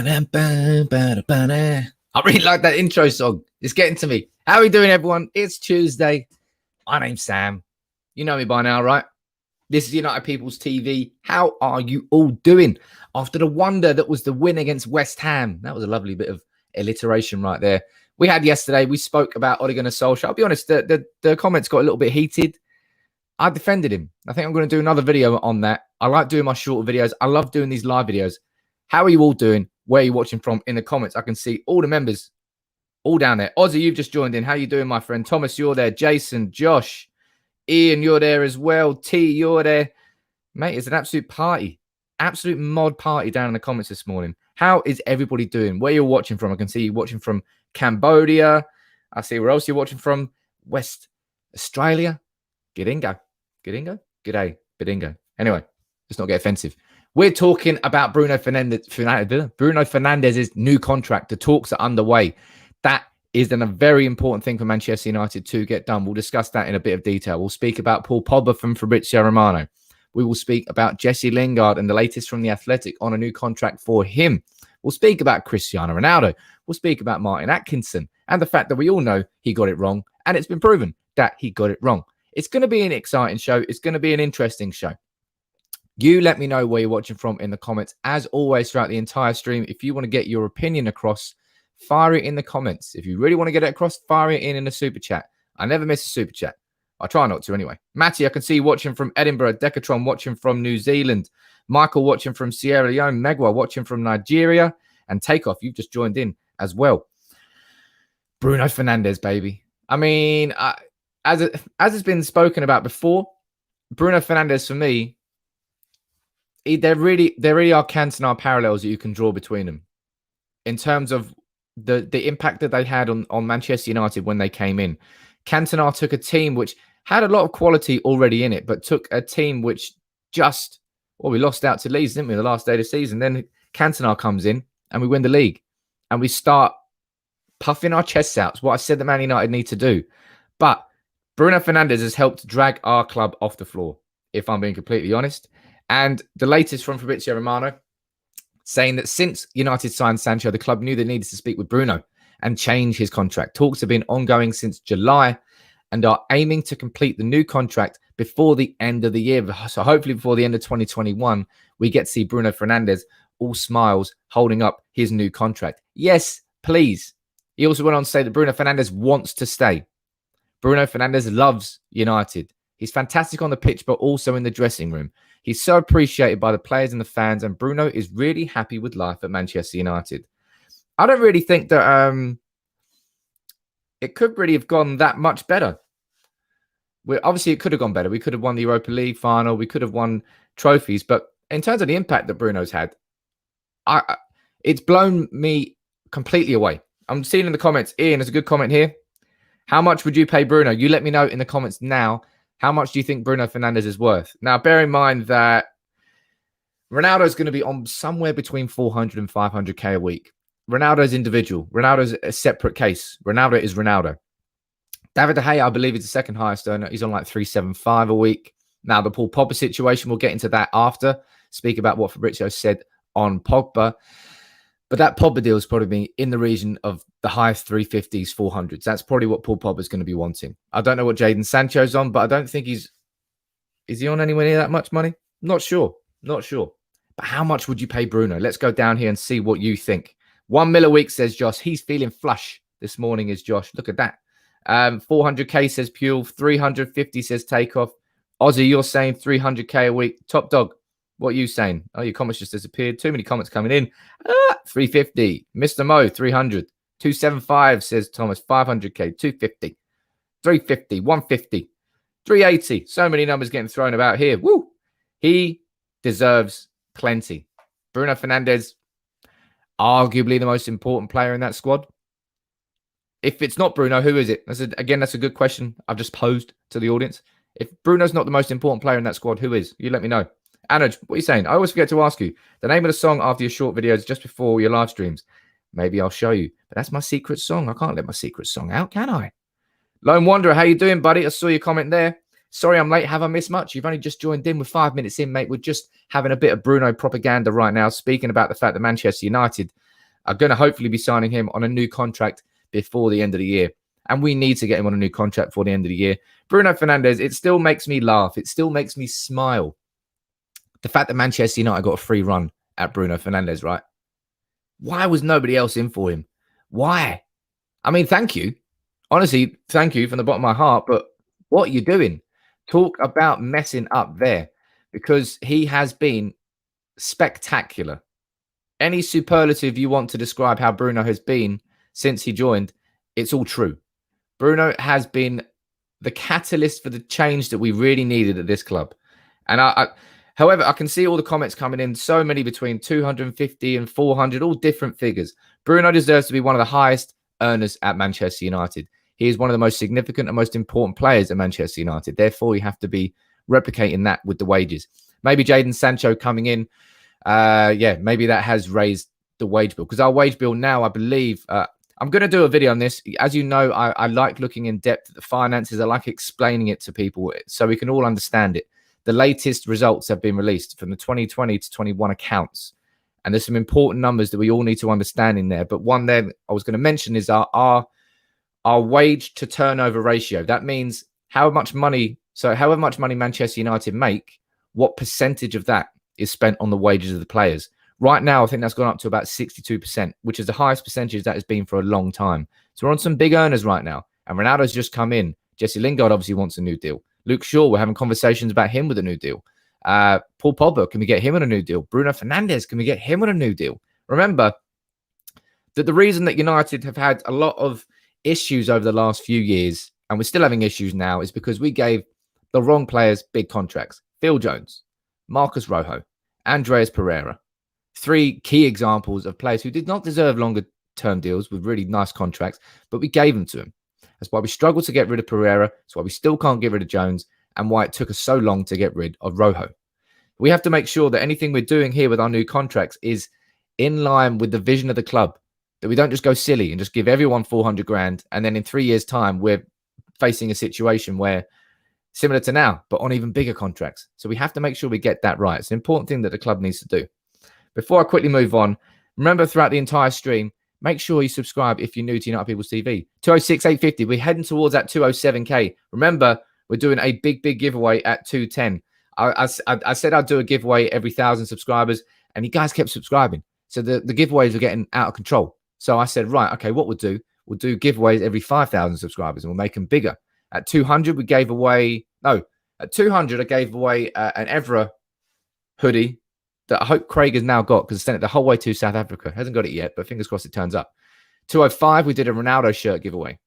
I really like that intro song. It's getting to me. How are we doing, everyone? It's Tuesday. My name's Sam. You know me by now, right? This is United People's TV. How are you all doing? After the wonder that was the win against West Ham. That was a lovely bit of alliteration right there. We had yesterday, we spoke about Ole Gunnar Solskjaer. I'll be honest, the comments got a little bit heated. I defended him. I think I'm going to do another video on that. I like doing my shorter videos. I love doing these live videos. How are you all doing? Where are you watching from? In the comments, I can see all the members all down there. Ozzy, you've just joined in. How you doing, my friend? Thomas, you're there. Jason, Josh, Ian, you're there as well. T, you're there. Mate, it's an absolute party. Absolute mod party down in the comments this morning. How is everybody doing? Where you're watching from? I can see you watching from Cambodia. I see where else you're watching from. West Australia. G'dingo. G'dingo? G'day. Bidingo. Anyway, let's not get offensive. We're talking about Bruno Fernandes' new contract. The talks are underway. That is then a very important thing for Manchester United to get done. We'll discuss that in a bit of detail. We'll speak about Pogba from Fabrizio Romano. We will speak about Jesse Lingard and the latest from The Athletic on a new contract for him. We'll speak about Cristiano Ronaldo. We'll speak about Martin Atkinson and the fact that we all know he got it wrong. And it's been proven that he got it wrong. It's going to be an exciting show. It's going to be an interesting show. You let me know where you're watching from in the comments. As always, throughout the entire stream, if you want to get your opinion across, fire it in the comments. If you really want to get it across, fire it in a super chat. I never miss a super chat. I try not to anyway. Matty, I can see you watching from Edinburgh. Decatron watching from New Zealand. Michael watching from Sierra Leone. Megwa watching from Nigeria. And Takeoff, you've just joined in as well. Bruno Fernandes, baby. I mean, as it's been spoken about before, Bruno Fernandes, for me, there really are Cantona parallels that you can draw between them in terms of the impact that they had on Manchester United when they came in. Cantona took a team which had a lot of quality already in it, but took a team which we lost out to Leeds, didn't we, the last day of the season. Then Cantona comes in and we win the league and we start puffing our chests out. It's what I said that Man United need to do. But Bruno Fernandes has helped drag our club off the floor, if I'm being completely honest. And the latest from Fabrizio Romano saying that since United signed Sancho, the club knew they needed to speak with Bruno and change his contract. Talks have been ongoing since July and are aiming to complete the new contract before the end of the year. So hopefully before the end of 2021, we get to see Bruno Fernandes all smiles holding up his new contract. Yes, please. He also went on to say that Bruno Fernandes wants to stay. Bruno Fernandes loves United. He's fantastic on the pitch, but also in the dressing room. He's so appreciated by the players and the fans, and Bruno is really happy with life at Manchester United. I don't really think that it could really have gone that much better. Obviously, it could have gone better. We could have won the Europa League final. We could have won trophies. But in terms of the impact that Bruno's had, it's blown me completely away. I'm seeing in the comments, Ian, there's a good comment here. How much would you pay Bruno? You let me know in the comments now. How much do you think Bruno Fernandes is worth? Now, bear in mind that Ronaldo is going to be on somewhere between 400 and 500k a week. Ronaldo's individual. Ronaldo's a separate case. Ronaldo is Ronaldo. David De Gea, I believe, is the second highest earner. He's on like 375 a week. Now, the Paul Pogba situation, we'll get into that after. Speak about what Fabrizio said on Pogba. But that Pogba deal is probably in the region of the highest 350s, 400s. That's probably what Paul Pogba is going to be wanting. I don't know what Jadon Sancho's on, but I don't think is he on anywhere near that much money? Not sure. Not sure. But how much would you pay Bruno? Let's go down here and see what you think. 1 mil a week, says Josh. He's feeling flush this morning, is Josh. Look at that. 400k, says Pule. 350, says Takeoff. Ozzy, you're saying 300k a week. Top dog. What are you saying? Oh, your comments just disappeared. Too many comments coming in. 350. Mr. Mo, 300. 275, says Thomas. 500k. 250. 350. 150. 380. So many numbers getting thrown about here. Woo! He deserves plenty. Bruno Fernandes, arguably the most important player in that squad. If it's not Bruno, who is it? That's a good question I've just posed to the audience. If Bruno's not the most important player in that squad, who is? You let me know. Anuj, what are you saying? I always forget to ask you the name of the song after your short videos just before your live streams. Maybe I'll show you. But that's my secret song. I can't let my secret song out, can I? Lone Wanderer, how you doing, buddy? I saw your comment there. Sorry I'm late. Have I missed much? You've only just joined in. With 5 minutes in, mate. We're just having a bit of Bruno propaganda right now, speaking about the fact that Manchester United are going to hopefully be signing him on a new contract before the end of the year. And we need to get him on a new contract before the end of the year. Bruno Fernandes, it still makes me laugh. It still makes me smile. The fact that Manchester United got a free run at Bruno Fernandes, right? Why was nobody else in for him? Why? I mean, thank you. Honestly, thank you from the bottom of my heart. But what are you doing? Talk about messing up there, because he has been spectacular. Any superlative you want to describe how Bruno has been since he joined, it's all true. Bruno has been the catalyst for the change that we really needed at this club. And however, I can see all the comments coming in, so many between 250 and 400, all different figures. Bruno deserves to be one of the highest earners at Manchester United. He is one of the most significant and most important players at Manchester United. Therefore, you have to be replicating that with the wages. Maybe Jadon Sancho coming in. Maybe that has raised the wage bill, because our wage bill now, I believe, I'm going to do a video on this. As you know, I like looking in depth at the finances. I like explaining it to people so we can all understand it. The latest results have been released from the 2020 to 21 accounts. And there's some important numbers that we all need to understand in there. But one there I was going to mention is our wage to turnover ratio. That means however much money Manchester United make, what percentage of that is spent on the wages of the players. Right now, I think that's gone up to about 62%, which is the highest percentage that has been for a long time. So we're on some big earners right now. And Ronaldo's just come in. Jesse Lingard obviously wants a new deal. Luke Shaw, we're having conversations about him with a new deal. Paul Pogba, can we get him on a new deal? Bruno Fernandes, can we get him on a new deal? Remember that the reason that United have had a lot of issues over the last few years, and we're still having issues now, is because we gave the wrong players big contracts. Phil Jones, Marcus Rojo, Andreas Pereira. 3 key examples of players who did not deserve longer term deals with really nice contracts, but we gave them to him. That's why we struggled to get rid of Pereira. That's why we still can't get rid of Jones, and why it took us so long to get rid of Rojo. We have to make sure that anything we're doing here with our new contracts is in line with the vision of the club, that we don't just go silly and just give everyone 400 grand, and then in 3 years' time, we're facing a situation where similar to now, but on even bigger contracts. So we have to make sure we get that right. It's an important thing that the club needs to do. Before I quickly move on, remember throughout the entire stream, make sure you subscribe if you're new to United People's TV. 206, 850. We're heading towards that 207K. Remember, we're doing a big giveaway at 210. I said I'd do a giveaway every 1,000 subscribers, and you guys kept subscribing. So the giveaways were getting out of control. So I said, right, okay, what we'll do giveaways every 5,000 subscribers, and we'll make them bigger. At 200, we gave away, at 200, I gave away an Evra hoodie that I hope Craig has now got, because I sent it the whole way to South Africa. Hasn't got it yet, but fingers crossed it turns up. 205, we did a Ronaldo shirt giveaway.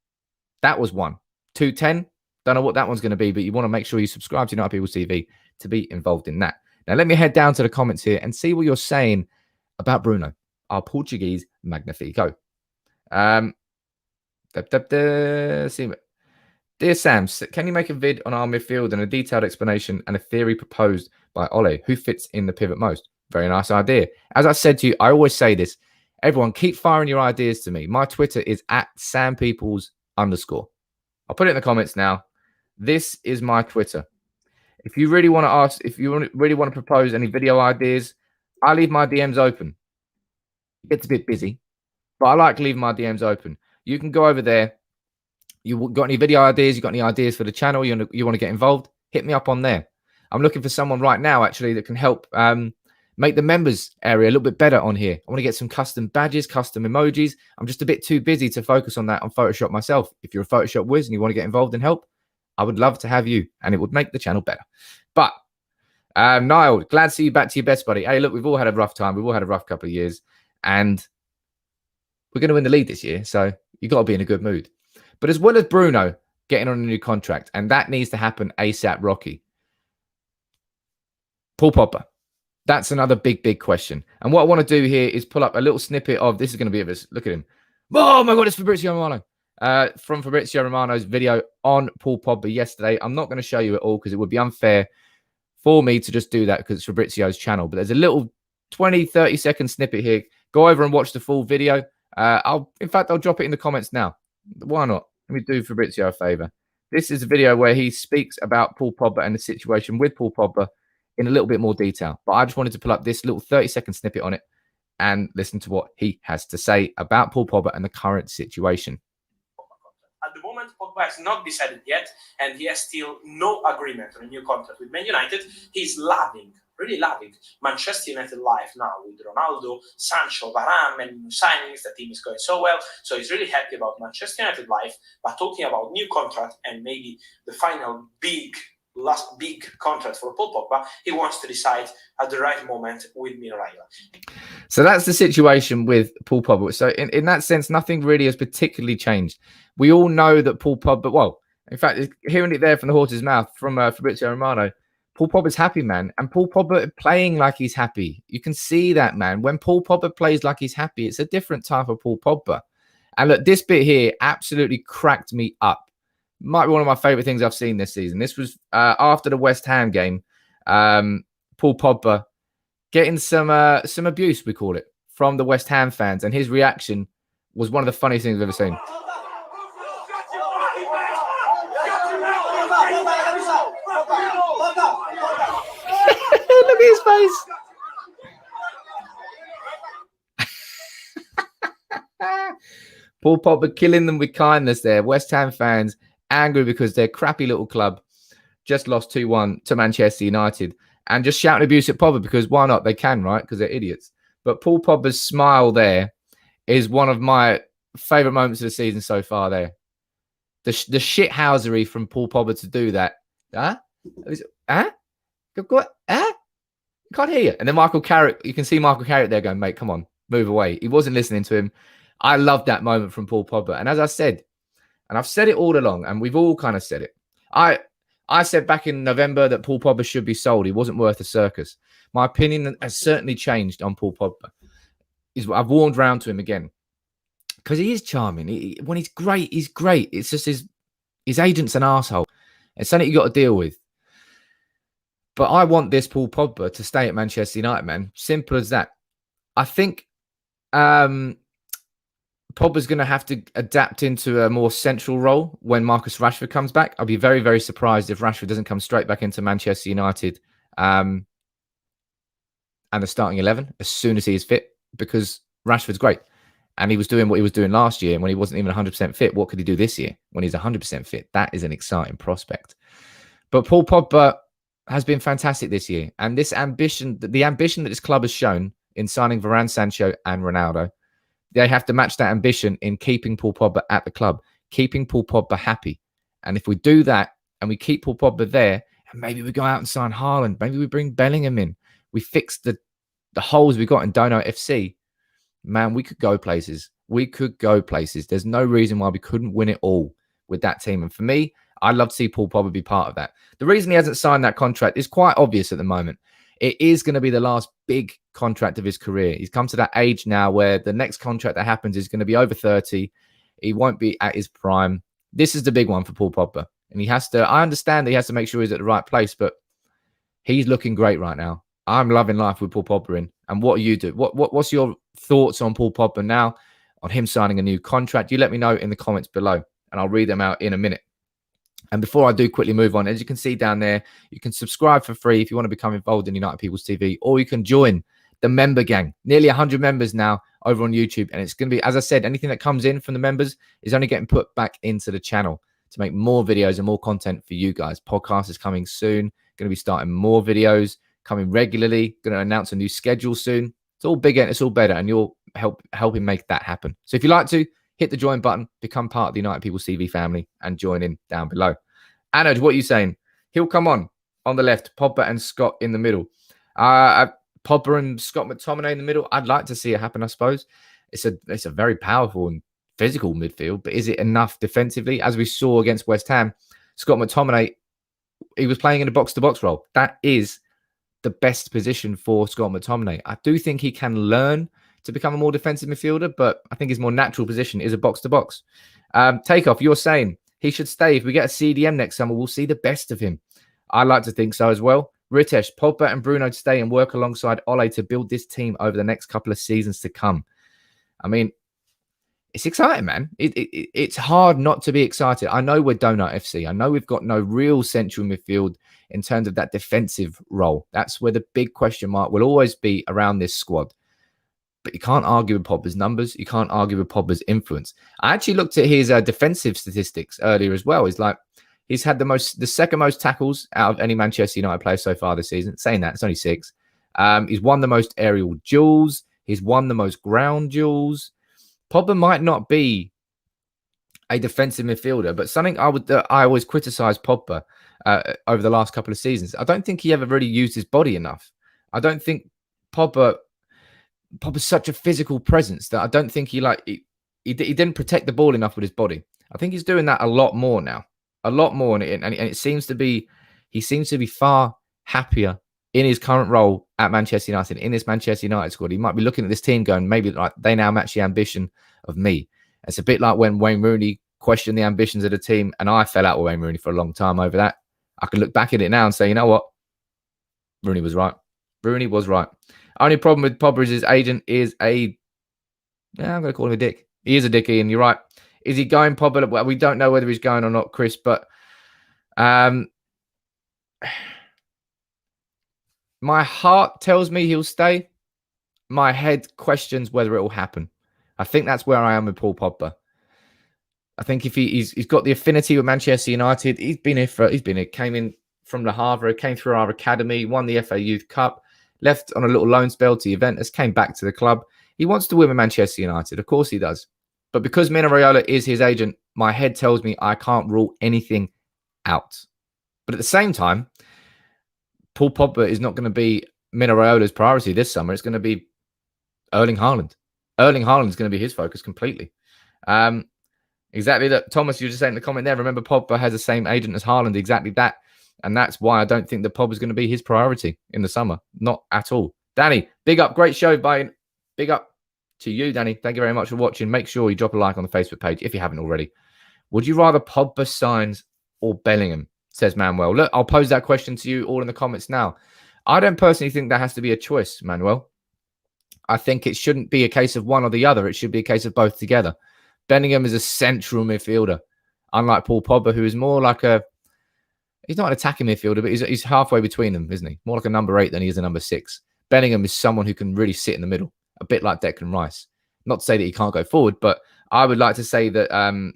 That was one. 210, don't know what that one's going to be, but you want to make sure you subscribe to United People's TV to be involved in that. Now, let me head down to the comments here and see what you're saying about Bruno, our Portuguese Magnifico. Dear Sam, can you make a vid on our midfield and a detailed explanation and a theory proposed by Ole? Who fits in the pivot most? Very nice idea. As I said to you, I always say this. Everyone, keep firing your ideas to me. My Twitter is @SamPeoples_. I'll put it in the comments now. This is my Twitter. If you really want to ask, if you really want to propose any video ideas, I leave my DMs open. It gets a bit busy, but I like leaving my DMs open. You can go over there. You got any video ideas? You got any ideas for the channel? You want to get involved? Hit me up on there. I'm looking for someone right now, actually, that can help make the members area a little bit better on here. I want to get some custom badges, custom emojis. I'm just a bit too busy to focus on that on Photoshop myself. If you're a Photoshop whiz and you want to get involved and help, I would love to have you, and it would make the channel better. But Niall, glad to see you back to your best, buddy. Hey, look, we've all had a rough time. We've all had a rough couple of years, and we're going to win the league this year, so you've got to be in a good mood. But as well as Bruno getting on a new contract, and that needs to happen ASAP, Rocky. Paul Pogba. That's another big question. And what I want to do here is pull up a little snippet of, this is going to be of us. Look at him. Oh my God, it's Fabrizio Romano. From Fabrizio Romano's video on Paul Pogba yesterday. I'm not going to show you it all because it would be unfair for me to just do that because it's Fabrizio's channel. But there's a little 20, 30-second snippet here. Go over and watch the full video. In fact, I'll drop it in the comments now. Why not? Let me do Fabrizio a favor. This is a video where he speaks about Paul Pogba and the situation with Paul Pogba in a little bit more detail. But I just wanted to pull up this little 30-second snippet on it. and listen to what he has to say about Paul Pogba and the current situation. At the moment, Pogba has not decided yet, and he has still no agreement on a new contract with Man United. He's really loving Manchester United life now with Ronaldo, Sancho, Varane, and signings. The team is going so well, so he's really happy about Manchester United life. But talking about new contract and maybe the final last big contract for Paul Pogba, he wants to decide at the right moment with Miraila. So that's the situation with Paul Pogba. So in that sense, nothing really has particularly changed. We all know that Paul Pogba, well, in fact, hearing it there from the horse's mouth from Fabrizio Romano, Paul Pogba's happy, man. And Paul Pogba playing like he's happy. You can see that, man. When Paul Pogba plays like he's happy, it's a different type of Paul Pogba. And look, this bit here absolutely cracked me up. Might be one of my favorite things I've seen this season. This was after the West Ham game. Paul Pogba getting some abuse, we call it, from the West Ham fans, and his reaction was one of the funniest things I've ever seen. Look at his face. Paul Pogba killing them with kindness there. West Ham fans angry because their crappy little club just lost 2-1 to Manchester United, and just shouting abuse at Pogba because why not? They can, right? Because they're idiots. But Paul Pogba's smile there is one of my favourite moments of the season so far there. The shithousery from Paul Pogba to do that. Huh? What? Can't hear you. And then Michael Carrick, you can see Michael Carrick there going, mate, come on, move away. He wasn't listening to him. I loved that moment from Paul Pogba. And as I said, and I've said it all along, and we've all kind of said it. I said back in November that Paul Pogba should be sold. He wasn't worth a circus. My opinion has certainly changed on Paul Pogba. I've warmed round to him again because he is charming. When he's great, he's great. It's just his agent's an arsehole. It's something you got to deal with. But I want this Paul Pogba to stay at Manchester United, man. Simple as that. I think Pogba's going to have to adapt into a more central role when Marcus Rashford comes back. I'll be very, very surprised if Rashford doesn't come straight back into Manchester United and the starting 11 as soon as he is fit, because Rashford's great. And he was doing what he was doing last year. And when he wasn't even 100% fit, what could he do this year when he's 100% fit? That is an exciting prospect. But Paul Pogba has been fantastic this year. And this ambition, the ambition that this club has shown in signing Varane, Sancho and Ronaldo, they have to match that ambition in keeping Paul Pogba at the club, keeping Paul Pogba happy. And if we do that and we keep Paul Pogba there, and maybe we go out and sign Haaland, maybe we bring Bellingham in, we fix the holes we got in Donut FC, man, we could go places. We could go places. There's no reason why we couldn't win it all with that team. And for me, I'd love to see Paul Pogba be part of that. The reason he hasn't signed that contract is quite obvious at the moment. It is going to be the last big contract of his career. He's come to that age now where the next contract that happens is going to be over 30. He won't be at his prime. This is the big one for Paul Pogba. And he has to, I understand that he has to make sure he's at the right place, but he's looking great right now. I'm loving life with Paul Pogba in. And what do you do? What's your thoughts on Paul Pogba now, on him signing a new contract? You let me know in the comments below, and I'll read them out in a minute. And before I do quickly move on, as you can see down there, you can subscribe for free if you want to become involved in United People's TV, or you can join the member gang. Nearly 100 members now over on YouTube. And it's going to be, as I said, anything that comes in from the members is only getting put back into the channel to make more videos and more content for you guys. Podcast is coming soon. Going to be starting more videos, coming regularly. Going to announce a new schedule soon. It's all bigger and it's all better, and you'll helping make that happen. So if you'd like to, hit the join button, become part of the United People's TV family, and join in down below. Anoj, what are you saying? He'll come on the left, Pogba and Scott in the middle. Pogba and Scott McTominay in the middle. I'd like to see it happen, I suppose. It's a very powerful and physical midfield, but is it enough defensively? As we saw against West Ham, Scott McTominay, he was playing in a box-to-box role. That is the best position for Scott McTominay. I do think he can learn to become a more defensive midfielder, but I think his more natural position is a box-to-box. Takeoff, you're saying he should stay. If we get a CDM next summer, we'll see the best of him. I like to think so as well. Ritesh, Pogba and Bruno to stay and work alongside Ole to build this team over the next couple of seasons to come. I mean, it's exciting, man. It's hard not to be excited. I know we're Donut FC. I know we've got no real central midfield in terms of that defensive role. That's where the big question mark will always be around this squad. But you can't argue with Pogba's numbers. You can't argue with Pogba's influence. I actually looked at his defensive statistics earlier as well. He's had the second most tackles out of any Manchester United player so far this season. Saying that, it's only 6. He's won the most aerial duels. He's won the most ground duels. Pogba might not be a defensive midfielder, but something I always criticize Pogba over the last couple of seasons. I don't think he ever really used his body enough. I don't think Pogba's such a physical presence that I don't think he didn't protect the ball enough with his body. I think he's doing that a lot more now, and it seems to be he seems to be far happier in his current role at Manchester United, in this Manchester United squad. He might be looking at this team going, maybe like they now match the ambition of me. It's a bit like when Wayne Rooney questioned the ambitions of the team, and I fell out with Wayne Rooney for a long time over that. I can look back at it now and say, you know what? Rooney was right. Rooney was right. Only problem with Pogba is his agent is I'm going to call him a dick. He is a dick, Ian. You're right. Is he going Pogba? Well, we don't know whether he's going or not, Chris, but my heart tells me he'll stay. My head questions whether it will happen. I think that's where I am with Paul Pogba. I think if he's got the affinity with Manchester United, came in from Le Havre, came through our academy, won the FA Youth Cup, left on a little loan spell to Juventus, came back to the club. He wants to win with Manchester United. Of course he does. But because Mino Raiola is his agent, my head tells me I can't rule anything out. But at the same time, Paul Pogba is not going to be Mino Raiola's priority this summer. It's going to be Erling Haaland. Erling Haaland is going to be his focus completely. Exactly that. Thomas, you were just saying in the comment there, remember Pogba has the same agent as Haaland, exactly that. And that's why I don't think that Pogba is going to be his priority in the summer. Not at all. Danny, big up. Great show. Big up to you, Danny. Thank you very much for watching. Make sure you drop a like on the Facebook page if you haven't already. Would you rather Pogba signs or Bellingham? Says Manuel. Look, I'll pose that question to you all in the comments now. I don't personally think that has to be a choice, Manuel. I think it shouldn't be a case of one or the other. It should be a case of both together. Bellingham is a central midfielder, unlike Paul Pogba, who is more like he's not an attacking midfielder, but he's halfway between them, isn't he? More like a number 8 than he is a number 6. Bellingham is someone who can really sit in the middle, a bit like Declan Rice. Not to say that he can't go forward, but I would like to say that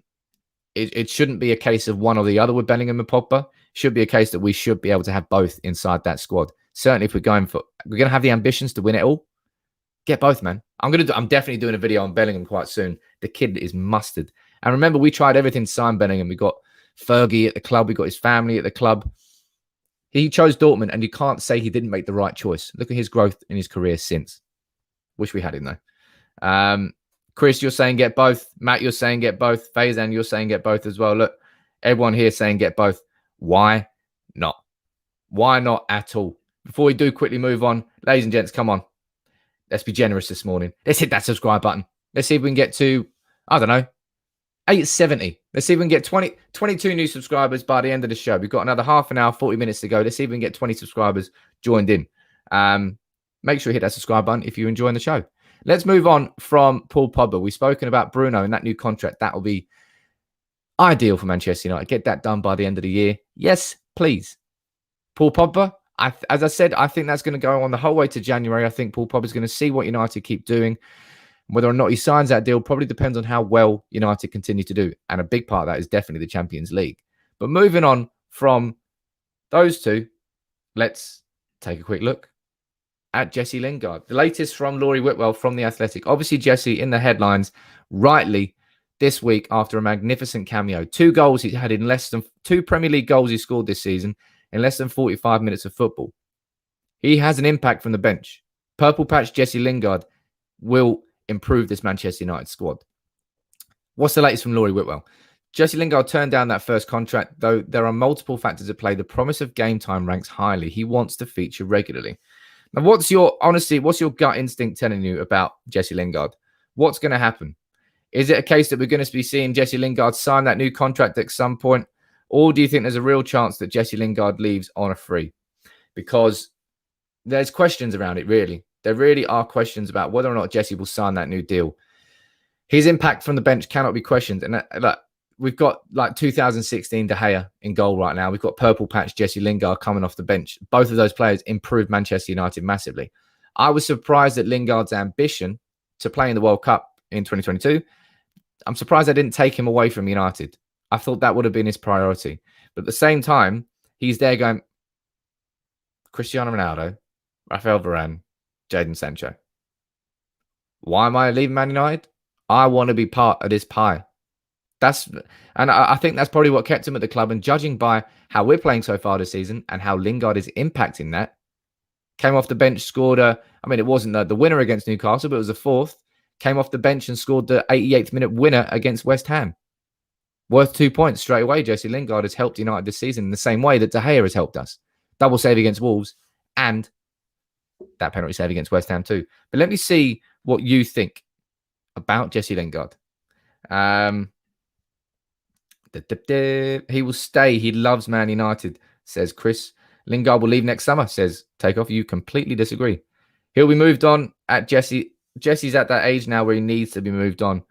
it shouldn't be a case of one or the other with Bellingham and Pogba. It should be a case that we should be able to have both inside that squad. Certainly, if we're going to have the ambitions to win it all, get both, man. I'm definitely doing a video on Bellingham quite soon. The kid is mustard. And remember, we tried everything to sign Bellingham. We got Fergie at the club. We got his family at the club. He chose Dortmund, and you can't say he didn't make the right choice. Look at his growth in his career since. Wish we had him, though. Chris, you're saying get both. Matt, you're saying get both. Faizan, you're saying get both as well. Look, everyone here saying get both. Why not? Why not at all? Before we do quickly move on, ladies and gents, come on. Let's be generous this morning. Let's hit that subscribe button. Let's see if we can get to, 870. Let's see if we can get 22 new subscribers by the end of the show. We've got another half an hour, 40 minutes to go. Let's see if we can get 20 subscribers joined in. Make sure you hit that subscribe button if you're enjoying the show. Let's move on from Paul Pogba. We've spoken about Bruno and that new contract. That will be ideal for Manchester United. Get that done by the end of the year. Yes, please. Paul Pogba, as I said, I think that's going to go on the whole way to January. I think Paul Pogba is going to see what United keep doing. Whether or not he signs that deal probably depends on how well United continue to do. And a big part of that is definitely the Champions League. But moving on from those two, let's take a quick look at Jesse Lingard. The latest from Laurie Whitwell from The Athletic. Obviously, Jesse in the headlines rightly this week after a magnificent cameo. 2 goals he had in less than 2 Premier League goals he scored this season in less than 45 minutes of football. He has an impact from the bench. Purple Patch Jesse Lingard will improve this Manchester United squad. What's the latest from Laurie Whitwell? Jesse Lingard turned down that first contract, though there are multiple factors at play. The promise of game time ranks highly. He wants to feature regularly. Now, what's your gut instinct telling you about Jesse Lingard? What's going to happen? Is it a case that we're going to be seeing Jesse Lingard sign that new contract at some point? Or do you think there's a real chance that Jesse Lingard leaves on a free? Because there's questions around it, really. There really are questions about whether or not Jesse will sign that new deal. His impact from the bench cannot be questioned. And look, we've got like 2016 De Gea in goal right now. We've got Purple Patch Jesse Lingard coming off the bench. Both of those players improved Manchester United massively. I was surprised at Lingard's ambition to play in the World Cup in 2022. I'm surprised I didn't take him away from United. I thought that would have been his priority. But at the same time, he's there going, Cristiano Ronaldo, Rafael Varane, Jadon Sancho. Why am I leaving Man United? I want to be part of this pie. I think that's probably what kept him at the club. And judging by how we're playing so far this season and how Lingard is impacting that, came off the bench, scored it wasn't the winner against Newcastle, but it was the fourth. Came off the bench and scored the 88th minute winner against West Ham. Worth 2 points straight away. Jesse Lingard has helped United this season in the same way that De Gea has helped us. Double save against Wolves and that penalty save against West Ham too. But let me see what you think about Jesse Lingard. He will stay. He loves Man United, says Chris. Lingard will leave next summer, says Takeoff. You completely disagree. He'll be moved on at Jesse. Jesse's at that age now where he needs to be moved on.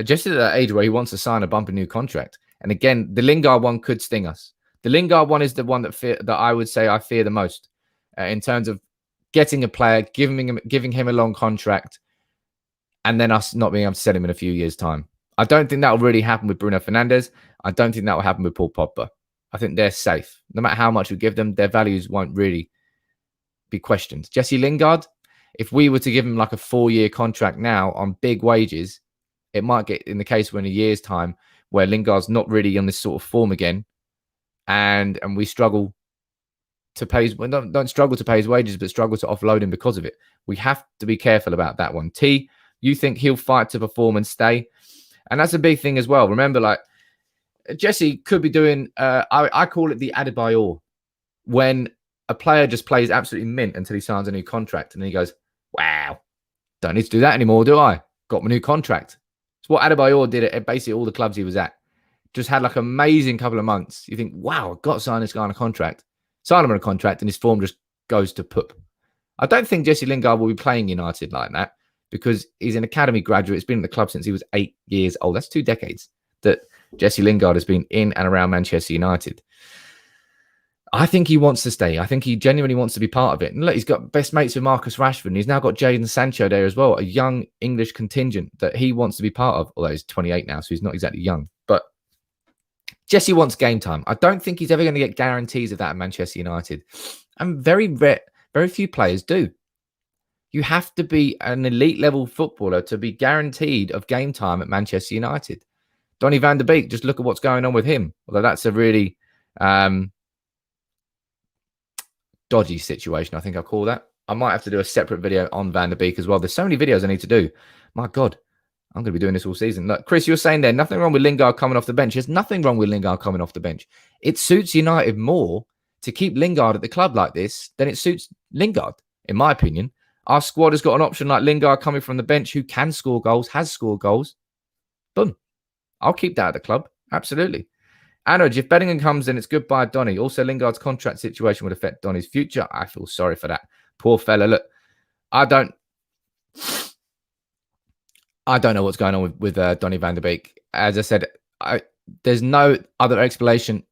Jesse's at that age where he wants to sign a bumper new contract. And again, the Lingard one could sting us. The Lingard one is the one that I would say I fear the most in terms of getting a player, giving him a long contract, and then us not being able to sell him in a few years' time. I don't think that will really happen with Bruno Fernandes. I don't think that will happen with Paul Pogba. I think they're safe. No matter how much we give them, their values won't really be questioned. Jesse Lingard, if we were to give him like a 4-year contract now on big wages, it might get in the case where in a year's time where Lingard's not really on this sort of form again, and we struggle to pay his, don't struggle to pay his wages, but struggle to offload him because of it. We have to be careful about that one. T, you think he'll fight to perform and stay? And that's a big thing as well. Remember, like, Jesse could be doing, I call it the Adebayor, when a player just plays absolutely mint until he signs a new contract. And then he goes, wow, don't need to do that anymore, do I? Got my new contract. It's what Adebayor did at basically all the clubs he was at. Just had like an amazing couple of months. You think, wow, I've got to sign this guy on a contract. Sign him on a contract and his form just goes to poop. I don't think Jesse Lingard will be playing United like that because he's an academy graduate. He's been in the club since he was 8 years old. That's 2 decades that Jesse Lingard has been in and around Manchester United. I think he wants to stay. I think he genuinely wants to be part of it. And look, he's got best mates with Marcus Rashford. And he's now got Jadon Sancho there as well, a young English contingent that he wants to be part of. Although he's 28 now, so he's not exactly young. But Jesse wants game time. I don't think he's ever going to get guarantees of that at Manchester United. And very few players do. You have to be an elite level footballer to be guaranteed of game time at Manchester United. Donny van der Beek, just look at what's going on with him. Although that's a really dodgy situation, I think I'll call that. I might have to do a separate video on Van der Beek as well. There's so many videos I need to do. My God, I'm going to be doing this all season. Look, Chris, you're saying there, nothing wrong with Lingard coming off the bench. There's nothing wrong with Lingard coming off the bench. It suits United more to keep Lingard at the club like this than it suits Lingard, in my opinion. Our squad has got an option like Lingard coming from the bench who can score goals, has scored goals. Boom. I'll keep that at the club. Absolutely. Anoj, if Bellingham comes in, it's goodbye, Donny. Also, Lingard's contract situation would affect Donny's future. I feel sorry for that. Poor fella. Look, I don't know what's going on with Donny van der Beek. As I said, there's no other explanation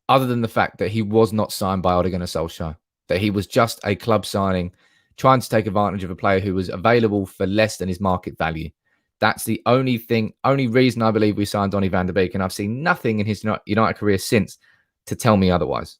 other than the fact that he was not signed by Ole Gunnar Solskjaer. That he was just a club signing, trying to take advantage of a player who was available for less than his market value. That's the only reason I believe we signed Donny van der Beek, and I've seen nothing in his United career since to tell me otherwise.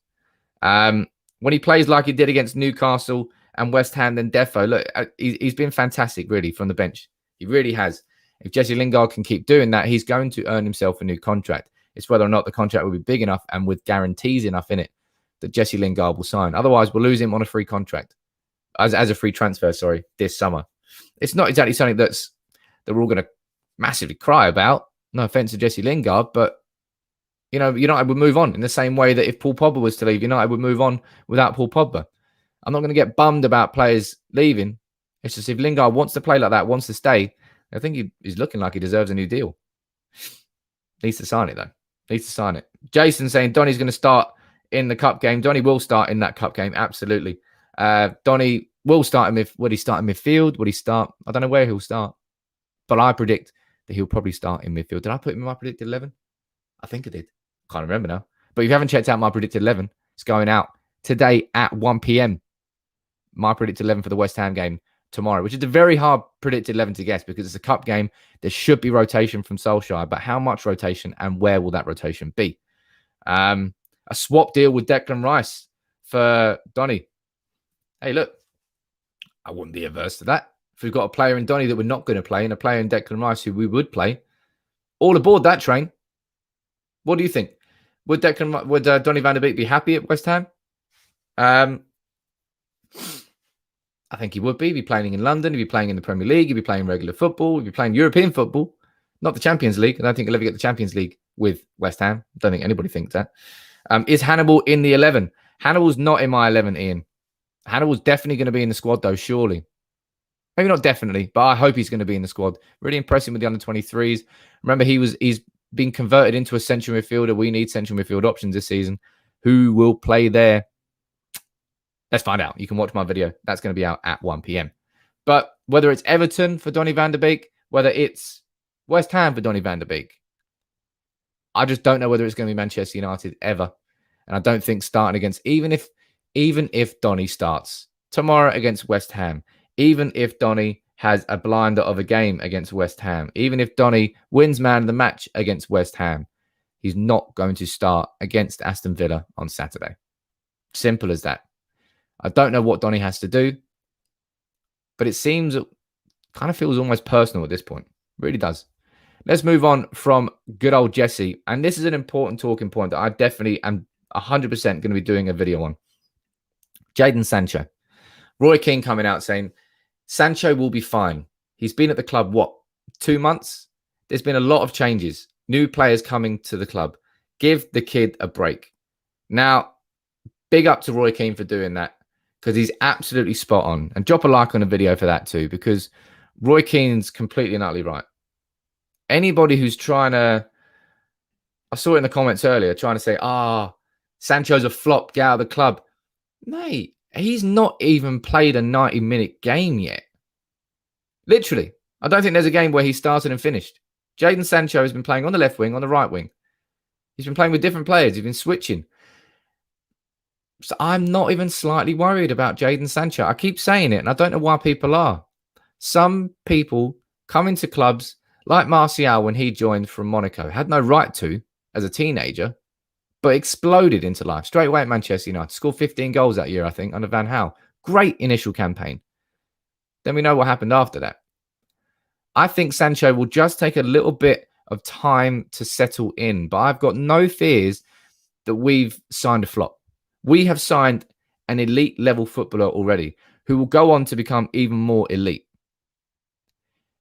When he plays like he did against Newcastle and West Ham, then defo, look, he's been fantastic, really, from the bench. He really has. If Jesse Lingard can keep doing that, he's going to earn himself a new contract. It's whether or not the contract will be big enough and with guarantees enough in it that Jesse Lingard will sign. Otherwise, we'll lose him on a free contract, as a free transfer, this summer. It's not exactly something that we're all going to massively cry about. No offense to Jesse Lingard, but, you know, United would move on in the same way that if Paul Pogba was to leave, United would move on without Paul Pogba. I'm not going to get bummed about players leaving. It's just if Lingard wants to play like that, wants to stay, I think he's looking like he deserves a new deal. Needs to sign it, though. Needs to sign it. Jason saying Donny's going to start in the cup game. Donny will start in that cup game, absolutely. Donny will start would he start in midfield? Would he start? I don't know where he'll start. But I predict that he'll probably start in midfield. Did I put him in my predicted 11? I think I did. Can't remember now. But if you haven't checked out my predicted 11, it's going out today at 1 p.m. My predicted 11 for the West Ham game tomorrow, which is a very hard predicted 11 to guess because it's a cup game. There should be rotation from Solskjaer, but how much rotation and where will that rotation be? A swap deal with Declan Rice for Donny. Hey, look, I wouldn't be averse to that. If we've got a player in Donny that we're not going to play and a player in Declan Rice who we would play, all aboard that train. What do you think? Would Donny van de Beek be happy at West Ham? I think he would be. He'd be playing in London. He'd be playing in the Premier League. He'd be playing regular football. He'd be playing European football, not the Champions League. I don't think he'll ever get the Champions League with West Ham. I don't think anybody thinks that. Is Hannibal in the 11? Hannibal's not in my 11, Ian. Hannibal's definitely going to be in the squad, though, surely. Maybe not definitely, but I hope he's going to be in the squad. Really impressing with the under-23s. Remember, he's been converted into a central midfielder. We need central midfield options this season. Who will play there? Let's find out. You can watch my video. That's going to be out at 1 p.m. But whether it's Everton for Donny van de Beek, whether it's West Ham for Donny van de Beek, I just don't know whether it's going to be Manchester United ever. And I don't think starting against, even if Donny starts tomorrow against West Ham, even if Donny has a blinder of a game against West Ham, even if Donny wins man of the match against West Ham, he's not going to start against Aston Villa on Saturday. Simple as that. I don't know what Donny has to do, but it seems, kind of feels almost personal at this point. It really does. Let's move on from good old Jesse. And this is an important talking point that I definitely am 100% going to be doing a video on. Jadon Sancho. Roy Keane coming out saying, Sancho will be fine. He's been at the club, 2 months? There's been a lot of changes. New players coming to the club. Give the kid a break. Now, big up to Roy Keane for doing that because he's absolutely spot on. And drop a like on the video for that too, because Roy Keane's completely and utterly right. Anybody who's trying to, I saw it in the comments earlier, trying to say, Sancho's a flop, get out of the club. Mate, he's not even played a 90-minute game yet. Literally. I don't think there's a game where he started and finished. Jadon Sancho has been playing on the left wing, on the right wing. He's been playing with different players. He's been switching. So I'm not even slightly worried about Jadon Sancho. I keep saying it, and I don't know why people are. Some people come into clubs like Martial when he joined from Monaco. Had no right to as a teenager, but exploded into life. Straight away at Manchester United. Scored 15 goals that year, I think, under Van Gaal. Great initial campaign. Then we know what happened after that. I think Sancho will just take a little bit of time to settle in, but I've got no fears that we've signed a flop. We have signed an elite level footballer already who will go on to become even more elite.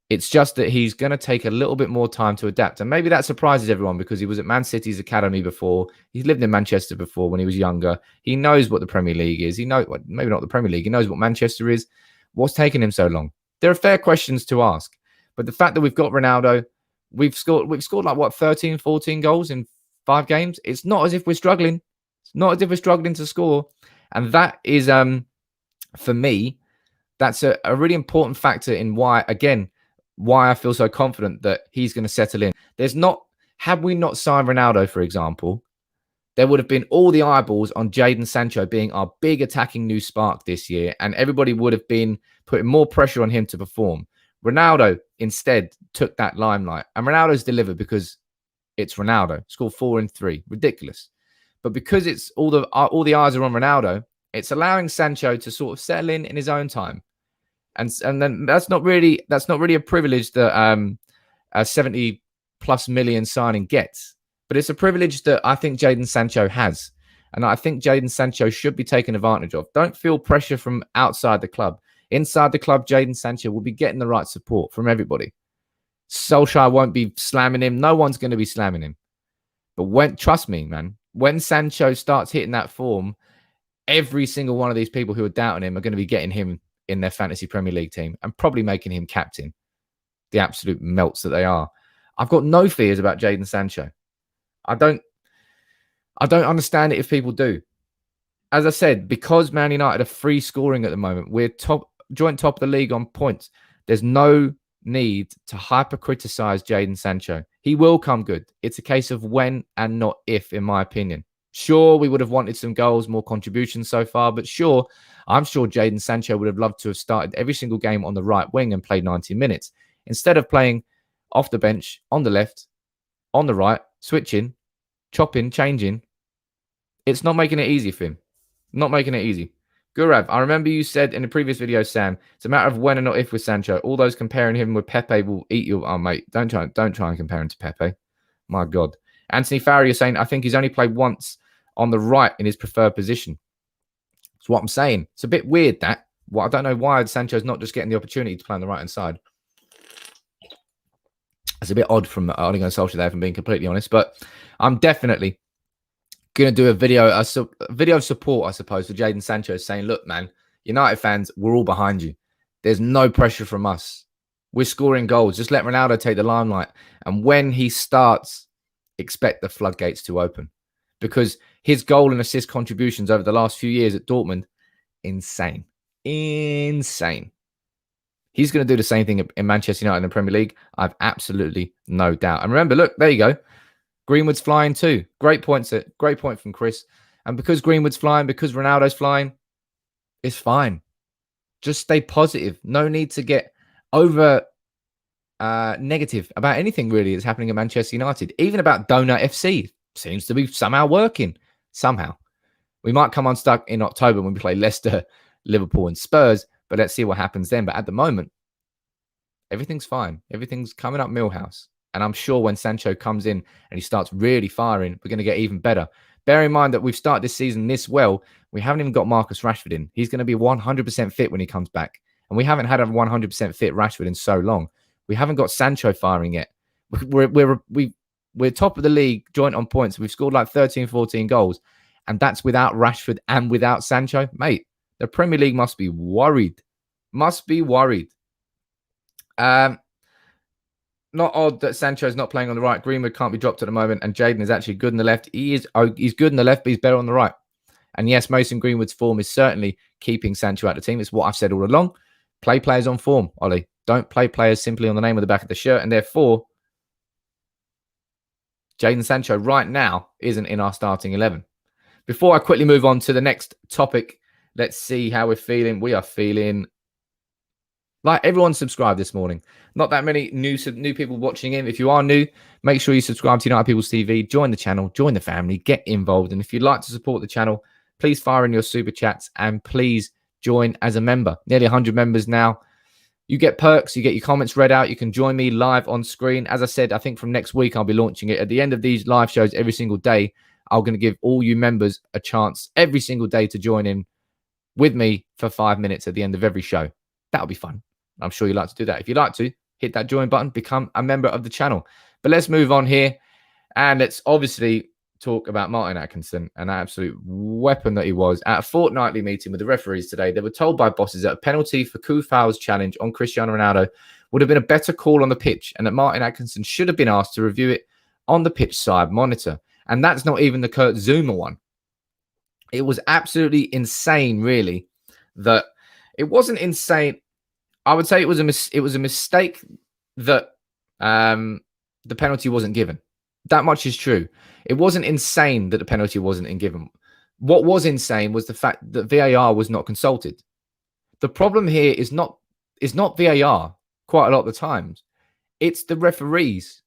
It's just that he's going to take a little bit more time to adapt. And maybe that surprises everyone because he was at Man City's academy before. He's lived in Manchester before when he was younger. He knows what the Premier League is. He knows, maybe not the Premier League. He knows what Manchester is. What's taken him so long? There are fair questions to ask. But the fact that we've got Ronaldo, we've scored like 13, 14 goals in 5 games. It's not as if we're struggling. It's not as if we're struggling to score. And that is, for me, that's a really important factor in why I feel so confident that he's going to settle in. Had we not signed Ronaldo, for example, there would have been all the eyeballs on Jadon Sancho being our big attacking new spark this year, and everybody would have been putting more pressure on him to perform. Ronaldo instead took that limelight, and Ronaldo's delivered because it's Ronaldo. Scored 4 in 3, ridiculous. But because it's all the eyes are on Ronaldo, it's allowing Sancho to sort of settle in his own time. And then that's not really a privilege that a 70+ million signing gets, but it's a privilege that I think Jadon Sancho has, and I think Jadon Sancho should be taken advantage of. Don't feel pressure from outside the club. Inside the club, Jadon Sancho will be getting the right support from everybody. Solskjaer won't be slamming him. No one's going to be slamming him. But trust me, man, when Sancho starts hitting that form, every single one of these people who are doubting him are going to be getting him in their fantasy Premier League team and probably making him captain. The absolute melts that they are. I've got no fears about Jadon Sancho. I don't understand it if people do. As I said, because Man United are free scoring at the moment, we're joint top of the league on points. There's no need to hyper criticize Jadon Sancho. He will come good. It's a case of when and not if, in my opinion. Sure, we would have wanted some goals, more contributions so far, but sure, I'm sure Jadon Sancho would have loved to have started every single game on the right wing and played 90 minutes instead of playing off the bench, on the left, on the right, switching, chopping, changing. It's not making it easy for him. Not making it easy. Gurav, I remember you said in the previous video, Sam, it's a matter of when and not if with Sancho. All those comparing him with Pepe will eat you. Oh, mate, don't try and compare him to Pepe. My God. Anthony Farrier saying, I think he's only played once on the right in his preferred position. That's what I'm saying. It's a bit weird, that. Well, I don't know why Sancho's not just getting the opportunity to play on the right-hand side. It's a bit odd from Ole Gunnar Solskjaer there, if I'm being completely honest. But I'm definitely going to do a video of support, I suppose, for Jadon Sancho, saying, look, man, United fans, we're all behind you. There's no pressure from us. We're scoring goals. Just let Ronaldo take the limelight. And when he starts, expect the floodgates to open. Because his goal and assist contributions over the last few years at Dortmund, insane. Insane. He's going to do the same thing in Manchester United in the Premier League. I've absolutely no doubt. And remember, look, there you go. Greenwood's flying too. Great point from Chris. And because Greenwood's flying, because Ronaldo's flying, it's fine. Just stay positive. No need to get over negative about anything really that's happening at Manchester United. Even about Donut FC. Seems to be somehow working. Somehow. We might come unstuck in October when we play Leicester, Liverpool and Spurs. But let's see what happens then. But at the moment, everything's fine. Everything's coming up Millhouse. And I'm sure when Sancho comes in and he starts really firing, we're going to get even better. Bear in mind that we've started this season this well. We haven't even got Marcus Rashford in. He's going to be 100% fit when he comes back. And we haven't had a 100% fit Rashford in so long. We haven't got Sancho firing yet. We're top of the league, joint on points. We've scored like 13, 14 goals. And that's without Rashford and without Sancho. Mate, the Premier League must be worried. Must be worried. Not odd that Sancho is not playing on the right. Greenwood can't be dropped at the moment, and Jadon is actually good on the left. He's good on the left, but he's better on the right. And yes, Mason Greenwood's form is certainly keeping Sancho out of the team. It's what I've said all along. Play players on form, Ollie. Don't play players simply on the name of the back of the shirt, and therefore, Jadon Sancho right now isn't in our starting 11. Before I quickly move on to the next topic, let's see how we're feeling. We are feeling like everyone subscribed this morning. Not that many new people watching in. If you are new, make sure you subscribe to United People's TV. Join the channel. Join the family. Get involved. And if you'd like to support the channel, please fire in your super chats and please join as a member. Nearly 100 members now. You get perks. You get your comments read out. You can join me live on screen. As I said, I think from next week, I'll be launching it. At the end of these live shows every single day, I'm going to give all you members a chance every single day to join in with me for 5 minutes at the end of every show. That'll be fun. I'm sure you'd like to do that. If you'd like to, hit that join button, become a member of the channel. But let's move on here. And let's obviously talk about Martin Atkinson, an absolute weapon that he was. At a fortnightly meeting with the referees today, they were told by bosses that a penalty for Koufal's challenge on Cristiano Ronaldo would have been a better call on the pitch and that Martin Atkinson should have been asked to review it on the pitch side monitor. And that's not even the Kurt Zuma one. It was absolutely insane, really, that it wasn't insane. I would say it was a mistake that the penalty wasn't given. That much is true. It wasn't insane that the penalty wasn't given. What was insane was the fact that VAR was not consulted. The problem here is not VAR quite a lot of the times. It's the referees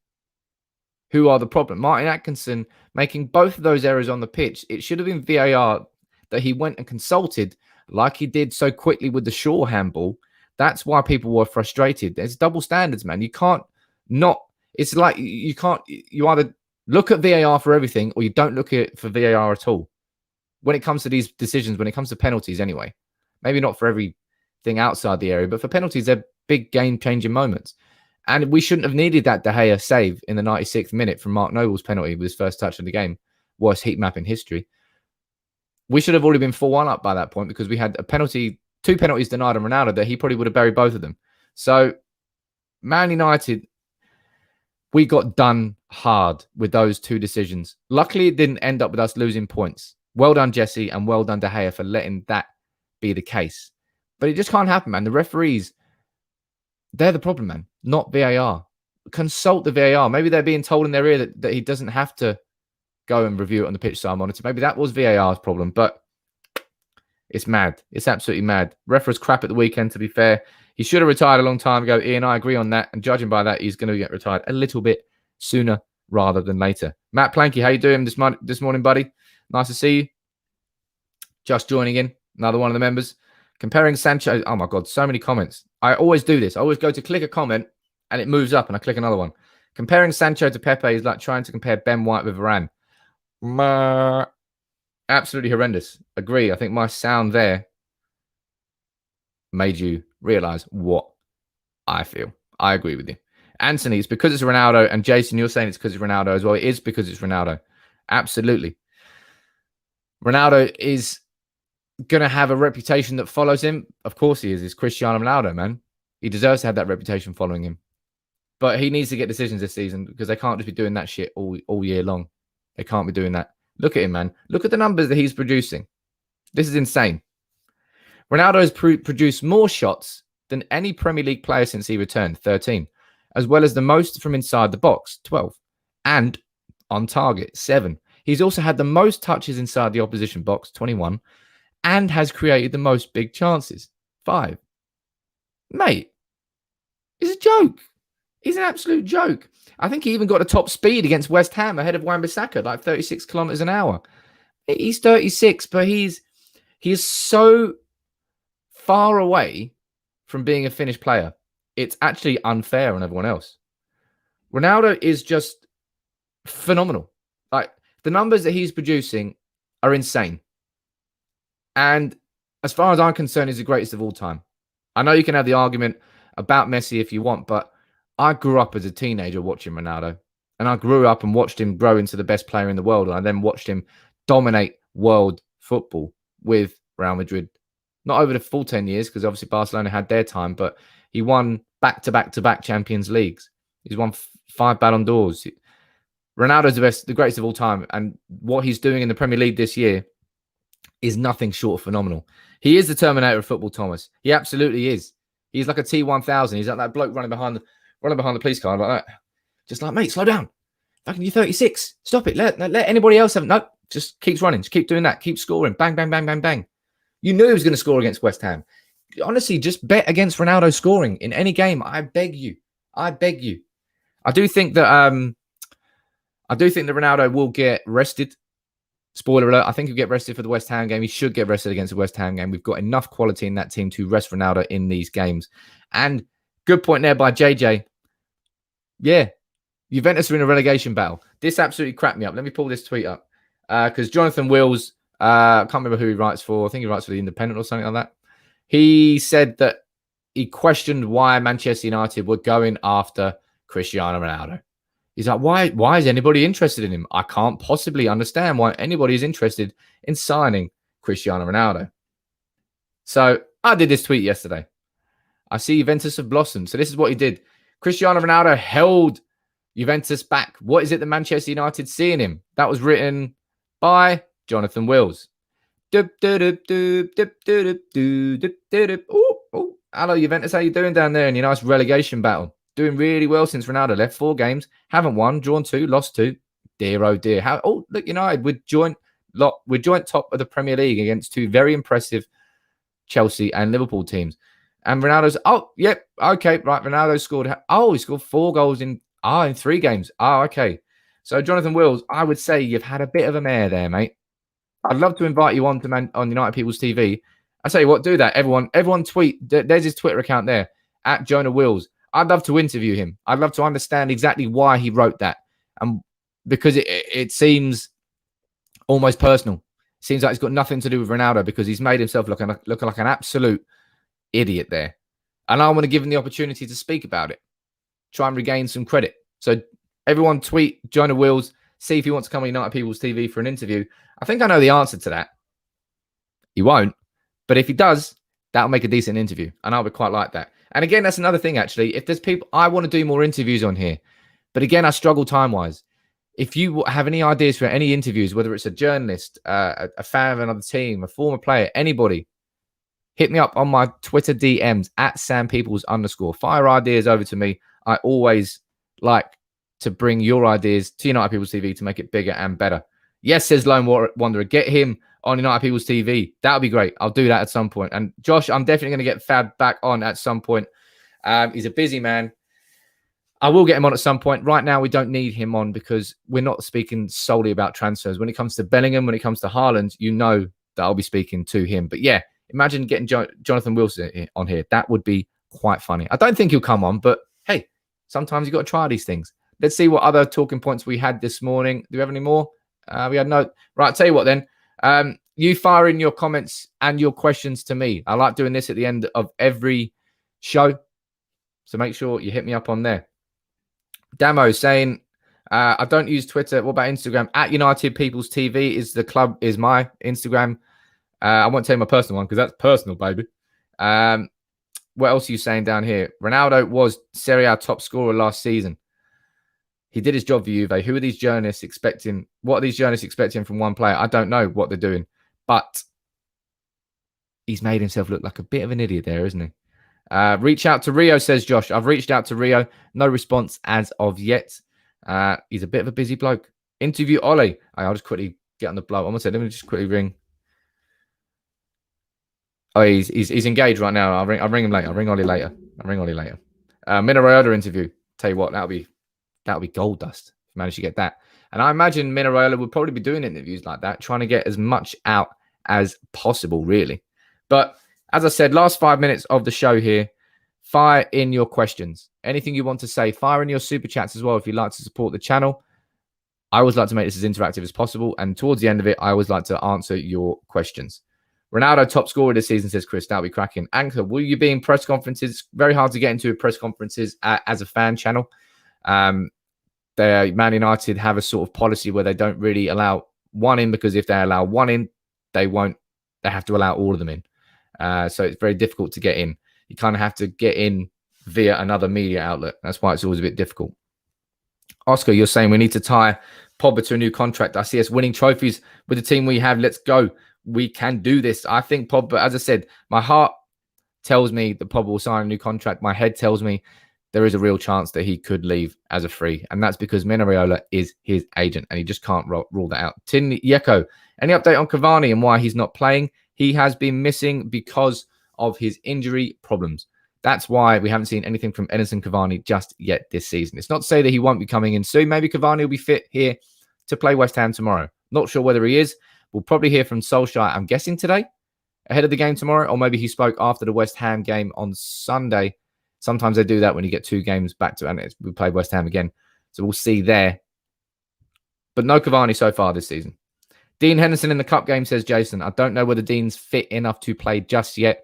who are the problem. Martin Atkinson making both of those errors on the pitch. It should have been VAR that he went and consulted like he did so quickly with the Shaw handball. That's why people were frustrated. There's double standards, man. You can't not. It's like you can't. You either look at VAR for everything or you don't look at it for VAR at all. When it comes to these decisions, when it comes to penalties anyway. Maybe not for everything outside the area, but for penalties, they're big game-changing moments. And we shouldn't have needed that De Gea save in the 96th minute from Mark Noble's penalty with his first touch of the game. Worst heat map in history. We should have already been 4-1 up by that point because we had a penalty, 2 penalties denied on Ronaldo that he probably would have buried both of them. So, Man United, we got done hard with those 2 decisions. Luckily, it didn't end up with us losing points. Well done, Jesse, and well done, De Gea, for letting that be the case. But it just can't happen, man. The referees, they're the problem, man, not VAR. Consult the VAR. Maybe they're being told in their ear that he doesn't have to go and review it on the pitch side monitor. Maybe that was VAR's problem, but it's mad. It's absolutely mad. Ref was crap at the weekend, to be fair. He should have retired a long time ago. Ian, I agree on that. And judging by that, he's going to get retired a little bit sooner rather than later. Matt Planky, how you doing this morning, buddy? Nice to see you. Just joining in. Another one of the members. Comparing Sancho. Oh, my God. So many comments. I always do this. I always go to click a comment and it moves up and I click another one. Comparing Sancho to Pepe is like trying to compare Ben White with Varane. Absolutely horrendous. Agree. I think my sound there made you realize what I feel. I agree with you. Anthony, it's because it's Ronaldo. And Jason, you're saying it's because it's Ronaldo as well. It is because it's Ronaldo. Absolutely. Ronaldo is going to have a reputation that follows him. Of course he is. It's Cristiano Ronaldo, man. He deserves to have that reputation following him. But he needs to get decisions this season because they can't just be doing that shit all year long. They can't be doing that. Look at him, man. Look at the numbers that he's producing. This is insane. Ronaldo has produced more shots than any Premier League player since he returned, 13, as well as the most from inside the box, 12, and on target, 7. He's also had the most touches inside the opposition box, 21, and has created the most big chances, 5. Mate, it's a joke. He's an absolute joke. I think he even got a top speed against West Ham ahead of Wan-Bissaka, like 36 kilometers an hour. He's 36, but he is so far away from being a finished player. It's actually unfair on everyone else. Ronaldo is just phenomenal. Like, the numbers that he's producing are insane. And as far as I'm concerned, he's the greatest of all time. I know you can have the argument about Messi if you want, but I grew up as a teenager watching Ronaldo. And I grew up and watched him grow into the best player in the world. And I then watched him dominate world football with Real Madrid. Not over the full 10 years, because obviously Barcelona had their time, but he won back-to-back Champions Leagues. He's won 5 Ballon d'Ors. Ronaldo's the greatest of all time. And what he's doing in the Premier League this year is nothing short of phenomenal. He is the Terminator of football, Thomas. He absolutely is. He's like a T-1000. He's like that bloke running behind the police car like that. Just like, mate, slow down. Fucking you're 36. Stop it. Let anybody else have it. No, just keeps running. Just keep doing that. Keep scoring. Bang, bang, bang, bang, bang. You knew he was going to score against West Ham. Honestly, just bet against Ronaldo scoring in any game. I beg you. I beg you. I do think that Ronaldo will get rested. Spoiler alert, I think he'll get rested for the West Ham game. He should get rested against the West Ham game. We've got enough quality in that team to rest Ronaldo in these games. And good point there by JJ. Yeah, Juventus are in a relegation battle. This absolutely cracked me up. Let me pull this tweet up. Because Jonathan Wills, I can't remember who he writes for. I think he writes for The Independent or something like that. He said that he questioned why Manchester United were going after Cristiano Ronaldo. He's like, why is anybody interested in him? I can't possibly understand why anybody is interested in signing Cristiano Ronaldo. So I did this tweet yesterday. I see Juventus have blossomed. So this is what he did. Cristiano Ronaldo held Juventus back. What is it that Manchester United see in him? That was written by Jonathan Wills. Hello, Juventus. How you doing down there in your nice relegation battle? Doing really well since Ronaldo left. 4 games. Haven't won. Drawn 2. Lost 2. Dear, oh dear. Look, United. We're joint top of the Premier League against 2 very impressive Chelsea and Liverpool teams. And Ronaldo's, okay, right. Ronaldo scored. He scored 4 goals in 3 games. Okay. So Jonathan Wills, I would say you've had a bit of a mare there, mate. I'd love to invite you on United People's TV. I tell you what, do that. Everyone tweet. There's his Twitter account there, at Jonah Wills. I'd love to interview him. I'd love to understand exactly why he wrote that. And because it seems almost personal. It seems like it's got nothing to do with Ronaldo because he's made himself look like an absolute idiot there. And I want to give him the opportunity to speak about it. Try and regain some credit. So everyone tweet Jonah Wills. See if he wants to come on United People's TV for an interview. I think I know the answer to that. He won't. But if he does, that'll make a decent interview. And I would quite like that. And again, that's another thing, actually. If there's people, I want to do more interviews on here. But again, I struggle time-wise. If you have any ideas for any interviews, whether it's a journalist, a fan of another team, a former player, anybody, hit me up on my Twitter DMs at @SamPeoples_. Fire ideas over to me. I always like to bring your ideas to United People's TV to make it bigger and better. Yes, says Lone Wanderer. Get him on United People's TV. That would be great. I'll do that at some point. And Josh, I'm definitely going to get Fab back on at some point. He's a busy man. I will get him on at some point. Right now, we don't need him on because we're not speaking solely about transfers. When it comes to Bellingham, when it comes to Haaland, you know that I'll be speaking to him. But yeah, imagine getting Jonathan Wilson on here. That would be quite funny. I don't think he'll come on, but hey, sometimes you've got to try these things. Let's see what other talking points we had this morning. Do we have any more? We had no. Right, I'll tell you what then. You fire in your comments and your questions to me. I like doing this at the end of every show. So make sure you hit me up on there. Damo saying, I don't use Twitter. What about Instagram? At United People's TV is my Instagram. I won't tell you my personal one because that's personal, baby. What else are you saying down here? Ronaldo was Serie A top scorer last season. He did his job for Juve. Who are these journalists expecting? What are these journalists expecting from one player? I don't know what they're doing, but he's made himself look like a bit of an idiot there, isn't he? Reach out to Rio, says Josh. I've reached out to Rio. No response as of yet. He's a bit of a busy bloke. Interview Ollie. I'll just quickly get on the blow. I'm going to say, let me just quickly ring. Oh, he's engaged right now. I'll ring him later. I'll ring Ollie later. Minarola interview. Tell you what, that'll be gold dust. If you manage to get that. And I imagine Minarola would probably be doing interviews like that, trying to get as much out as possible, really. But as I said, last 5 minutes of the show here, fire in your questions. Anything you want to say, fire in your super chats as well if you'd like to support the channel. I always like to make this as interactive as possible. And towards the end of it, I always like to answer your questions. Ronaldo, top scorer this season, says Chris. That'll be cracking. Anchor, will you be in press conferences? It's very hard to get into press conferences as a fan channel. Man United have a sort of policy where they don't really allow one in, because if they allow one in, they have to allow all of them in. So it's very difficult to get in. You kind of have to get in via another media outlet. That's why it's always a bit difficult. Oscar, you're saying we need to tie Pogba to a new contract. I see us winning trophies with the team we have. Let's go. We can do this. I think Pogba, as I said, my heart tells me that Pogba will sign a new contract. My head tells me there is a real chance that he could leave as a free. And that's because Minarola is his agent and he just can't rule that out. Tin Yeko, any update on Cavani and why he's not playing? He has been missing because of his injury problems. That's why we haven't seen anything from Edinson Cavani just yet this season. It's not to say that he won't be coming in soon. Maybe Cavani will be fit here to play West Ham tomorrow. Not sure whether he is. We'll probably hear from Solskjaer, I'm guessing today, ahead of the game tomorrow, or maybe he spoke after the West Ham game on Sunday. Sometimes they do that when you get two games back to, and we played West Ham again. So we'll see there. But no Cavani so far this season. Dean Henderson in the cup game, says Jason. I don't know whether Dean's fit enough to play just yet.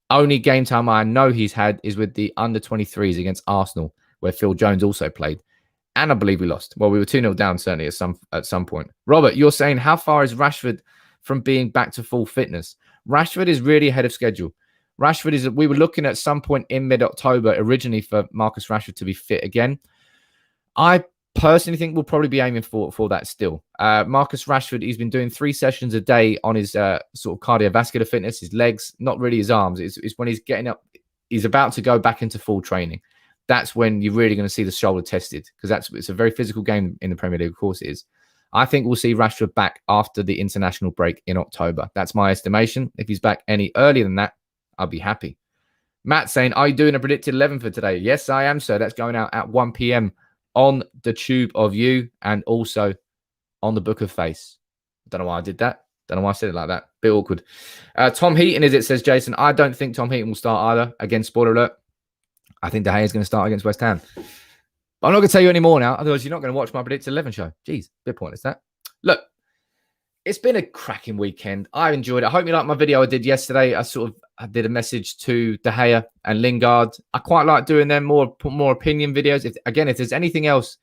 Only game time I know he's had is with the under-23s against Arsenal, where Phil Jones also played. And I believe we lost. Well, we were 2-0 down, certainly, at some point. Robert, you're saying, how far is Rashford from being back to full fitness? Rashford is really ahead of schedule. We were looking at some point in mid-October originally for Marcus Rashford to be fit again. I personally think we'll probably be aiming for that still. Marcus Rashford, he's been doing 3 sessions a day on his sort of cardiovascular fitness, his legs, not really his arms. It's when he's getting up, he's about to go back into full training. That's when you're really going to see the shoulder tested, because it's a very physical game in the Premier League, of course it is. I think we'll see Rashford back after the international break in October. That's my estimation. If he's back any earlier than that, I'll be happy. Matt saying, are you doing a predicted 11 for today? Yes, I am, sir. That's going out at 1 p.m. on the Tube of You and also on the Book of Face. I don't know why I did that. Don't know why I said it like that. Bit awkward. Tom Heaton is it, says Jason. I don't think Tom Heaton will start either. Again, spoiler alert. I think De Gea is going to start against West Ham. But I'm not going to tell you any more now. Otherwise, you're not going to watch my predicted 11 show. Jeez, bit pointless that. Look, it's been a cracking weekend. I enjoyed it. I hope you liked my video I did yesterday. I did a message to De Gea and Lingards. I quite like doing them, more opinion videos. If there's anything else,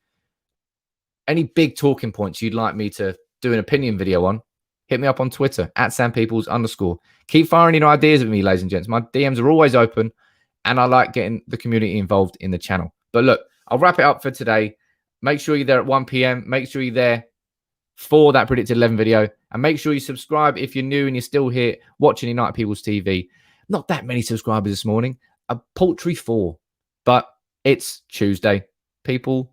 any big talking points you'd like me to do an opinion video on, hit me up on Twitter at @sampeoples_. Keep firing your ideas at me, ladies and gents. My DMs are always open, and I like getting the community involved in the channel. But look, I'll wrap it up for today. Make sure you're there at 1 p.m. Make sure you're there for that predicted 11 video, and make sure you subscribe if you're new and you're still here watching United People's TV. Not that many subscribers this morning, a paltry 4, but it's Tuesday. People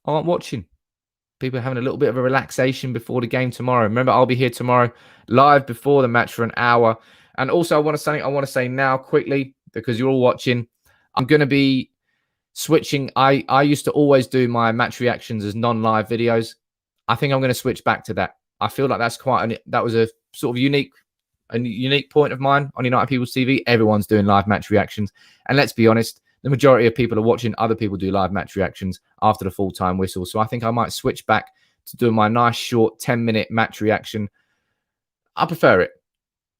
aren't watching. people are having a little bit of a relaxation before the game tomorrow. Remember, I'll be here tomorrow live before the match for an hour. And also, I want to say now quickly, because you're all watching, I'm going to be switching. I used to always do my match reactions as non-live videos. I think I'm going to switch back to that. I feel like that was a sort of unique point of mine on United People's TV. Everyone's doing live match reactions. And let's be honest, the majority of people are watching other people do live match reactions after the full-time whistle. So I think I might switch back to doing my nice short 10-minute match reaction. I prefer it.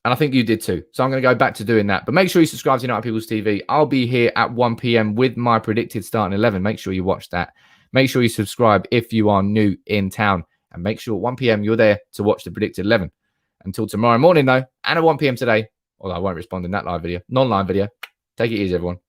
And I think you did too. So I'm going to go back to doing that. But make sure you subscribe to United People's TV. I'll be here at 1 p.m. with my predicted starting 11. Make sure you watch that. Make sure you subscribe if you are new in town. And make sure at 1 p.m. you're there to watch the predicted 11. Until tomorrow morning, though, and at 1 p.m. today, although I won't respond in that live video, non-live video. Take it easy, everyone.